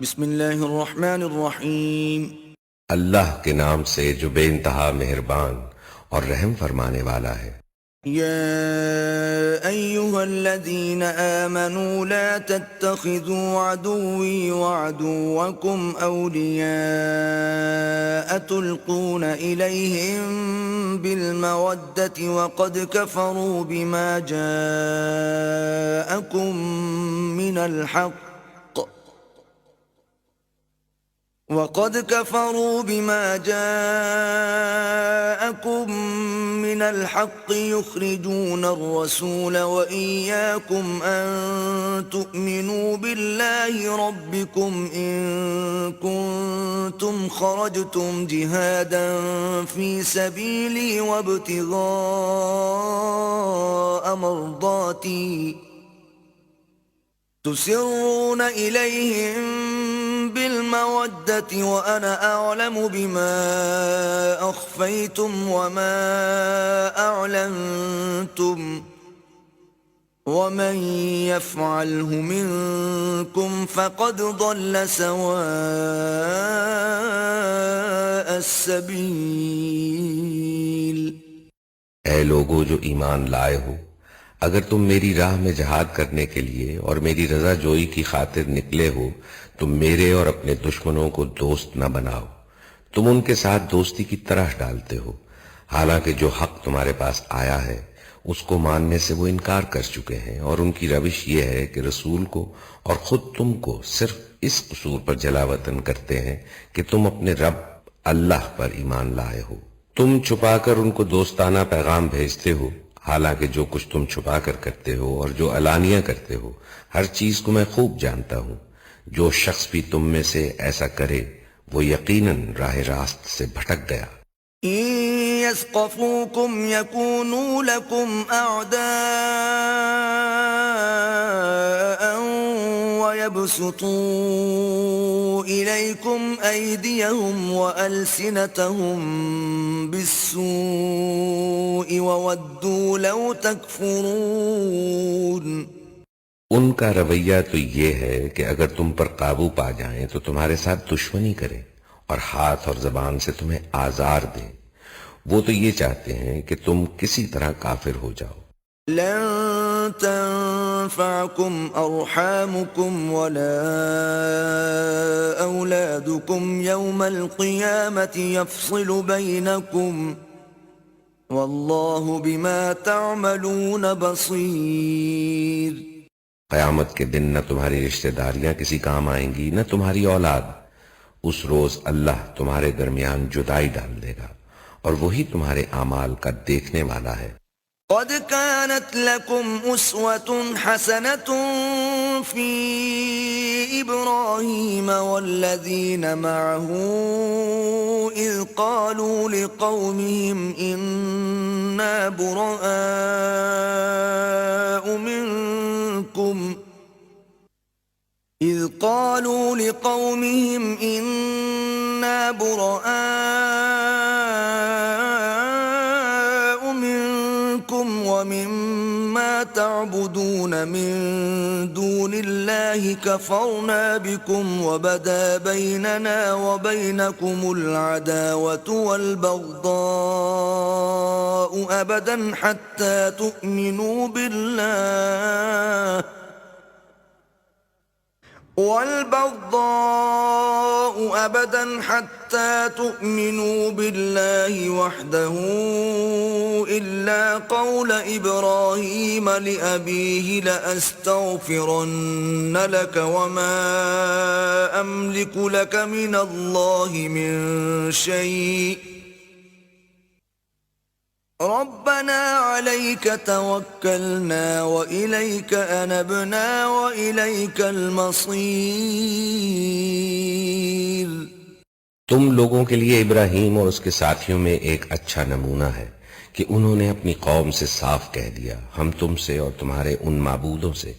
بسم اللہ الرحمن الرحیم۔ اللہ کے نام سے جو بے انتہا مہربان اور رحم فرمانے والا ہے۔ یا ایہا الذین آمنوا لا تتخذوا عدوی وعدوکم اولیاء تلقون الیہم بالمودة وقد کفروا بما جاءکم من الحق يخرجون الرسول وإياكم أن تؤمنوا بالله ربكم إن كنتم خرجتم جهادا في سبيلي وابتغاء مرضاتي تسرون إليهم بالمودة وأنا أعلم بما أخفيتم وما أعلنتم ومن يفعله منكم فقد ضل سواء السبيل۔ اے لوگو جو ایمان لائے ہو، اگر تم میری راہ میں جہاد کرنے کے لیے اور میری رضا جوئی کی خاطر نکلے ہو، تم میرے اور اپنے دشمنوں کو دوست نہ بناؤ۔ تم ان کے ساتھ دوستی کی طرح ڈالتے ہو، حالانکہ جو حق تمہارے پاس آیا ہے اس کو ماننے سے وہ انکار کر چکے ہیں، اور ان کی روش یہ ہے کہ رسول کو اور خود تم کو صرف اس قصور پر جلاوطن کرتے ہیں کہ تم اپنے رب اللہ پر ایمان لائے ہو۔ تم چھپا کر ان کو دوستانہ پیغام بھیجتے ہو، حالانکہ جو کچھ تم چھپا کر کرتے ہو اور جو علانیہ کرتے ہو ہر چیز کو میں خوب جانتا ہوں۔ جو شخص بھی تم میں سے ایسا کرے وہ یقیناً راہ راست سے بھٹک گیا۔ إن يثقفوكم يكونوا لكم أعداء ويبسطوا إليكم أيديهم وألسنتهم بالسوء وودوا لو تكفرون۔ ان کا رویہ تو یہ ہے کہ اگر تم پر قابو پا جائیں تو تمہارے ساتھ دشمنی کریں اور ہاتھ اور زبان سے تمہیں آزار دیں۔ وہ تو یہ چاہتے ہیں کہ تم کسی طرح کافر ہو جاؤ۔ لن تنفعكم أرحامكم ولا أولادكم يوم القيامة يفصل بينكم والله بما تعملون بصير۔ قیامت کے دن نہ تمہاری رشتہ داریاں کسی کام آئیں گی نہ تمہاری اولاد۔ اس روز اللہ تمہارے درمیان جدائی ڈال دے گا اور وہی تمہارے اعمال کا دیکھنے والا ہے۔ قد كانت لكم أسوة حسنة في إبراهيم والذين معه إذ قالوا لقومهم إنا براء منكم ومما تعبدون من دون الله كفرنا بكم وبدا بيننا وبينكم العداوة والبغضاء أبدا حتى تؤمنوا بالله وحده إلا قول إبراهيم لأبيه لأستغفرن لك وما أملك لك من الله من شيء ربنا عليك توكلنا وإليك أنبنا وإليك المصير۔ تم لوگوں کے لیے ابراہیم اور اس کے ساتھیوں میں ایک اچھا نمونہ ہے کہ انہوں نے اپنی قوم سے صاف کہہ دیا، ہم تم سے اور تمہارے ان معبودوں سے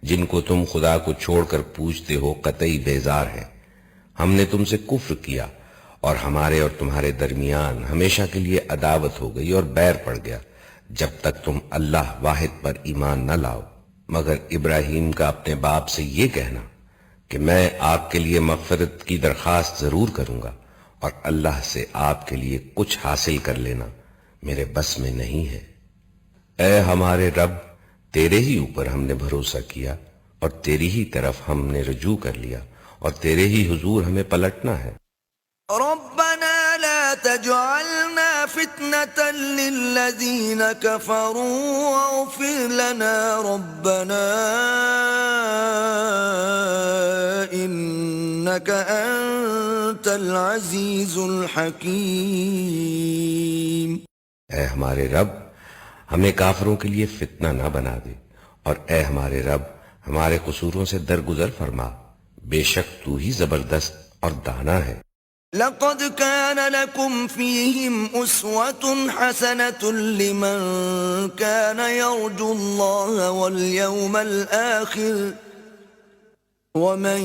جن کو تم خدا کو چھوڑ کر پوجتے ہو قطعی بیزار ہیں۔ ہم نے تم سے کفر کیا اور ہمارے اور تمہارے درمیان ہمیشہ کے لیے عداوت ہو گئی اور بیر پڑ گیا جب تک تم اللہ واحد پر ایمان نہ لاؤ۔ مگر ابراہیم کا اپنے باپ سے یہ کہنا کہ میں آپ کے لیے مغفرت کی درخواست ضرور کروں گا، اور اللہ سے آپ کے لیے کچھ حاصل کر لینا میرے بس میں نہیں ہے۔ اے ہمارے رب، تیرے ہی اوپر ہم نے بھروسہ کیا اور تیری ہی طرف ہم نے رجوع کر لیا، اور تیرے ہی حضور ہمیں پلٹنا ہے۔ ربنا لا تجعلنا فتنة للذين كفروا واغفر لنا ربنا إنك أنت العزيز الحكيم۔ اے ہمارے رب، ہمیں کافروں کے لیے فتنہ نہ بنا دے، اور اے ہمارے رب، ہمارے قصوروں سے درگزر فرما، بے شک تو ہی زبردست اور دانا ہے۔ لقد كان لكم فيهم أسوة حسنة لمن كان يرجو الله واليوم الآخر ومن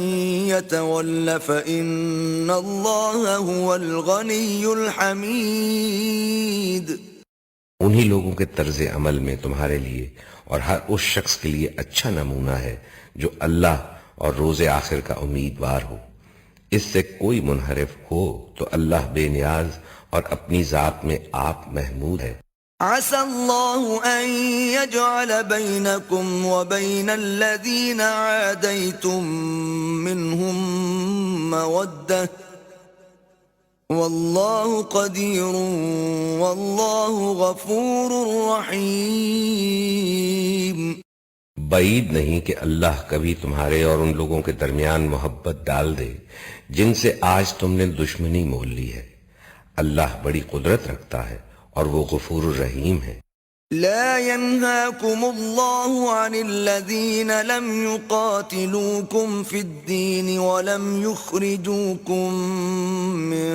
يتول فإن الله هو الغني الحميد۔ انہی لوگوں کے طرز عمل میں تمہارے لیے اور ہر اس شخص کے لیے اچھا نمونہ ہے جو اللہ اور روز آخر کا امیدوار ہو۔ اس سے کوئی منحرف ہو تو اللہ بے نیاز اور اپنی ذات میں آپ محمود ہے۔ عسى الله أن يجعل بينكم وبين الذين عاديتم منهم مودة والله قدير والله غفور رحيم۔ بعید نہیں کہ اللہ کبھی تمہارے اور ان لوگوں کے درمیان محبت ڈال دے جن سے آج تم نے دشمنی مول لی ہے۔ اللہ بڑی قدرت رکھتا ہے اور وہ غفور الرحیم ہے۔ لا ينهاكم الله عن الذين لم يقاتلوكم في الدين ولم يخرجوكم من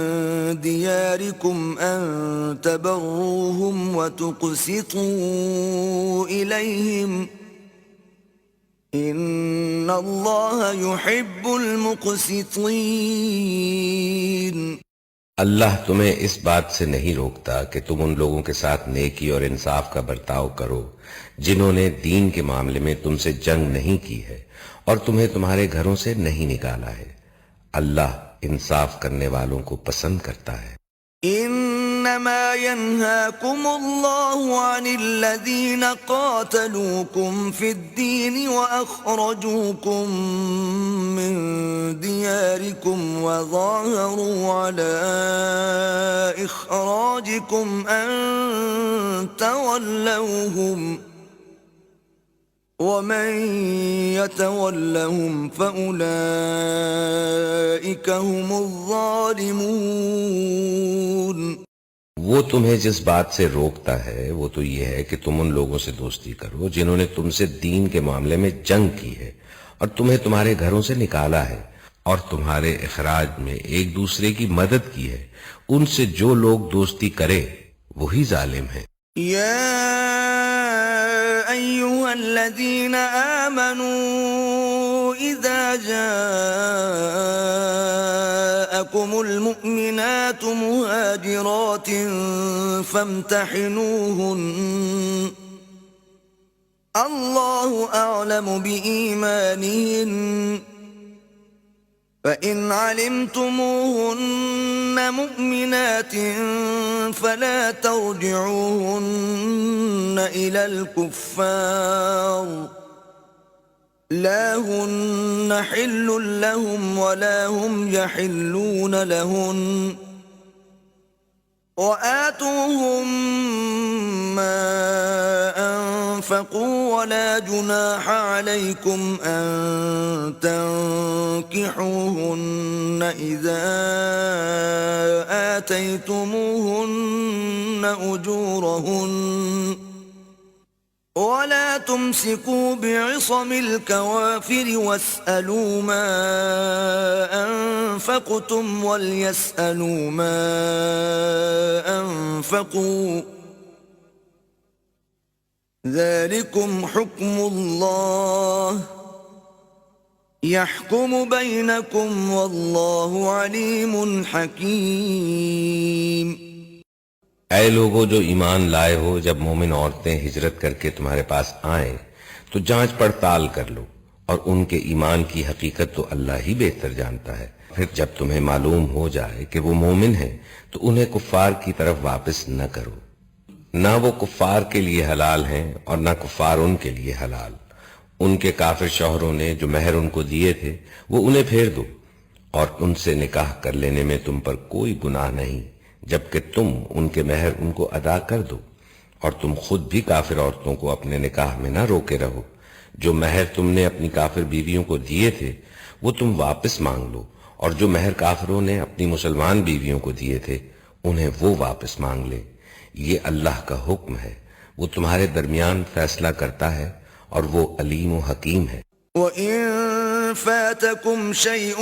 دياركم أن تبروهم وتقسطوا إليهم إن الله يحب المقسطين۔ اللہ تمہیں اس بات سے نہیں روکتا کہ تم ان لوگوں کے ساتھ نیکی اور انصاف کا برتاؤ کرو جنہوں نے دین کے معاملے میں تم سے جنگ نہیں کی ہے اور تمہیں تمہارے گھروں سے نہیں نکالا ہے۔ اللہ انصاف کرنے والوں کو پسند کرتا ہے۔ انما ينهاكم الله عن الذين قاتلوكم في الدين واخرجوكم من دياركم وظاهروا على اخراجكم ان تولوهم ومن يتولهم فأولئك هم الظالمون۔ وہ تمہیں جس بات سے روکتا ہے وہ تو یہ ہے کہ تم ان لوگوں سے دوستی کرو جنہوں نے تم سے دین کے معاملے میں جنگ کی ہے اور تمہیں تمہارے گھروں سے نکالا ہے اور تمہارے اخراج میں ایک دوسرے کی مدد کی ہے۔ ان سے جو لوگ دوستی کرے وہی ظالم ہیں۔ أيها الذين آمنوا إذا جاءكم المؤمنات مهاجرات فامتحنوهن الله أعلم بإيمانهن فإن علمتموهن مؤمنات فلا ترجعوهن إلى الكفار لا هن حل لهم ولا هم يحلون لهن وآتوهم ما أنفقوا ولا جناح عليكم أن تنكحوهن إذا آتيتموهن أجورهن ولا تمسكوا بعصم الكوافر واسألوا ما أنفقتم وليسألوا ما أنفقوا ذلكم حكم الله يحكم بينكم والله عليم حكيم۔ اے لوگو جو ایمان لائے ہو، جب مومن عورتیں ہجرت کر کے تمہارے پاس آئیں تو جانچ پڑتال کر لو اور ان کے ایمان کی حقیقت تو اللہ ہی بہتر جانتا ہے۔ پھر جب تمہیں معلوم ہو جائے کہ وہ مومن ہیں تو انہیں کفار کی طرف واپس نہ کرو، نہ وہ کفار کے لیے حلال ہیں اور نہ کفار ان کے لیے حلال۔ ان کے کافر شوہروں نے جو مہر ان کو دیے تھے وہ انہیں پھیر دو، اور ان سے نکاح کر لینے میں تم پر کوئی گناہ نہیں جبکہ تم ان کے مہر ان کو ادا کر دو، اور تم خود بھی کافر عورتوں کو اپنے نکاح میں نہ روکے رہو۔ جو مہر تم نے اپنی کافر بیویوں کو دیے تھے وہ تم واپس مانگ لو، اور جو مہر کافروں نے اپنی مسلمان بیویوں کو دیے تھے انہیں وہ واپس مانگ لے۔ یہ اللہ کا حکم ہے، وہ تمہارے درمیان فیصلہ کرتا ہے اور وہ علیم و حکیم ہے۔ وَإِن فَاتَكُمْ شَيْءٌ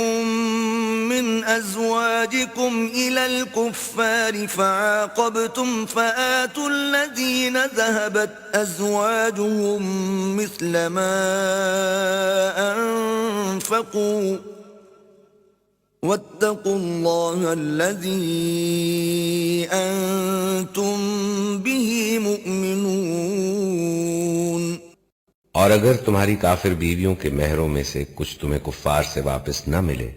مِّنْ أَزْوَاجِكُمْ إِلَى الْكُفَّارِ فَعَاقَبْتُمْ فَآتُوا الَّذِينَ ذَهَبَتْ أَزْوَاجُهُمْ مِثْلَ مَا أَنفَقُوا وَاتَّقُوا اللَّهَ الَّذِي أَنتُم بِهِ مُؤْمِنُونَ۔ اور اگر تمہاری کافر بیویوں کے مہروں میں سے کچھ تمہیں کفار سے واپس نہ ملے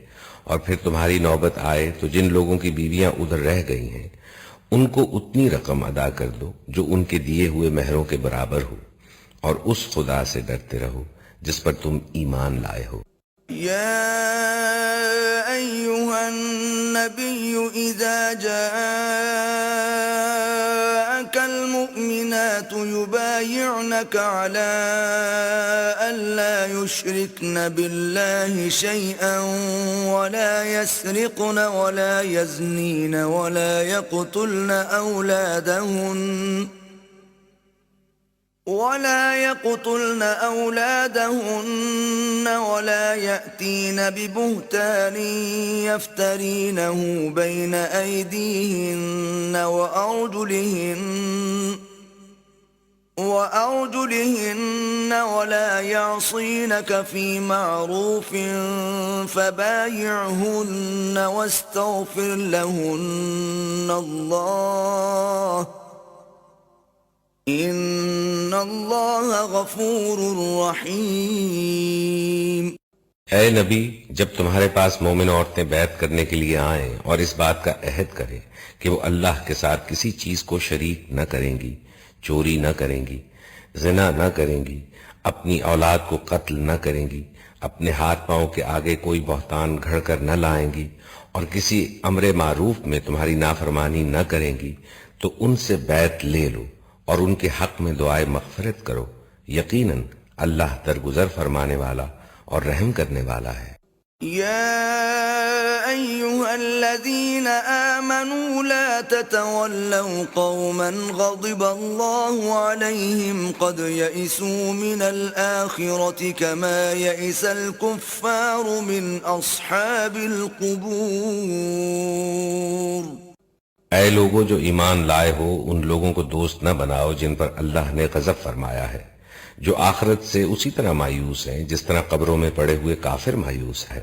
اور پھر تمہاری نوبت آئے تو جن لوگوں کی بیویاں ادھر رہ گئی ہیں ان کو اتنی رقم ادا کر دو جو ان کے دیے ہوئے مہروں کے برابر ہو، اور اس خدا سے ڈرتے رہو جس پر تم ایمان لائے ہو۔ یا ایہا النبی اذا جاءک المؤمنات يبايعنك على ألا يشركن بالله شيئا ولا يسرقن ولا يزنين ولا يقتلن أولادهن ولا يأتين ببهتان يفترينه بين أيديهن وأرجلهن ولا يعصينك في معروف فبايعهن واستغفر لهن الله ان اللہ غفور رحیم۔ اے نبی، جب تمہارے پاس مومن عورتیں بیعت کرنے کے لیے آئیں اور اس بات کا عہد کریں کہ وہ اللہ کے ساتھ کسی چیز کو شریک نہ کریں گی، چوری نہ کریں گی، زنا نہ کریں گی، اپنی اولاد کو قتل نہ کریں گی، اپنے ہاتھ پاؤں کے آگے کوئی بہتان گھڑ کر نہ لائیں گی، اور کسی امر معروف میں تمہاری نافرمانی نہ کریں گی، تو ان سے بیعت لے لو اور ان کے حق میں دعائے مغفرت کرو، یقیناً اللہ درگزر فرمانے والا اور رحم کرنے والا ہے۔ یا ایہا الذین آمنوا لا تتولوا قوما غضب اللہ علیہم قد یئسوا من الآخرة کما یئس الکفار من اصحاب القبور۔ اے لوگوں جو ایمان لائے ہو، ان لوگوں کو دوست نہ بناؤ جن پر اللہ نے غضب فرمایا ہے، جو آخرت سے اسی طرح مایوس ہیں جس طرح قبروں میں پڑے ہوئے کافر مایوس ہے۔